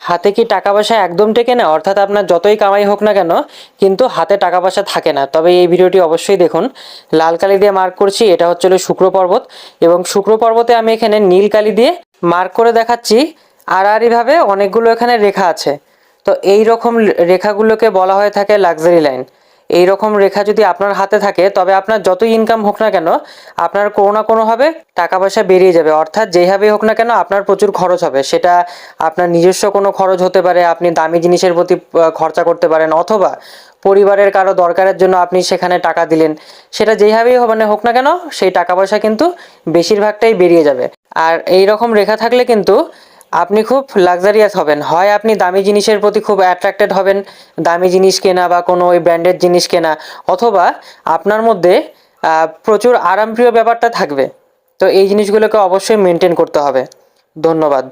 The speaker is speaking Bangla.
হাতে কি টাকা পয়সা একদম টেকে না, অর্থাৎ আপনার যতই কামাই হোক না কেন কিন্তু হাতে টাকা পয়সা থাকে না? তবে এই ভিডিওটি অবশ্যই দেখুন। লাল কালি দিয়ে মার্ক করছি, এটা হচ্ছে শুক্র পর্বত, এবং শুক্র পর্বতে আমি এখানে নীল কালি দিয়ে মার্ক করে দেখাচ্ছি। আড়াআড়িভাবে অনেকগুলো এখানে রেখা আছে। তো এই রকম রেখাগুলোকে বলা হয়ে থাকে লাক্সারি লাইন। এই রকম রেখা যদি আপনার হাতে থাকে তবে আপনার যতই ইনকাম হোক না কেন আপনার কোনো না কোনোভাবে টাকা পয়সা বেরিয়ে যাবে। অর্থাৎ যেইভাবেই হোক না কেন আপনার প্রচুর খরচ হবে। সেটা আপনার নিজস্ব কোনো খরচ হতে পারে, আপনি দামি জিনিসের প্রতি খরচা করতে পারেন, অথবা পরিবারের কারো দরকারের জন্য আপনি সেখানে টাকা দিলেন। সেটা যেইভাবেই হোক না কেন সেই টাকা পয়সা কিন্তু বেশিরভাগটাই বেরিয়ে যাবে। আর এই রকম রেখা থাকলে কিন্তু আপনি খুব লাক্সারিয়াস হবেন। হয় আপনি দামি জিনিসের প্রতি খুব অ্যাট্রাক্টেড হবেন, দামি জিনিস কেনা বা কোনো ওই ব্র্যান্ডেড জিনিস কেনা, অথবা আপনার মধ্যে প্রচুর আরামপ্রিয় ব্যাপারটা থাকবে। তো এই জিনিসগুলোকে অবশ্যই মেনটেন করতে হবে। ধন্যবাদ।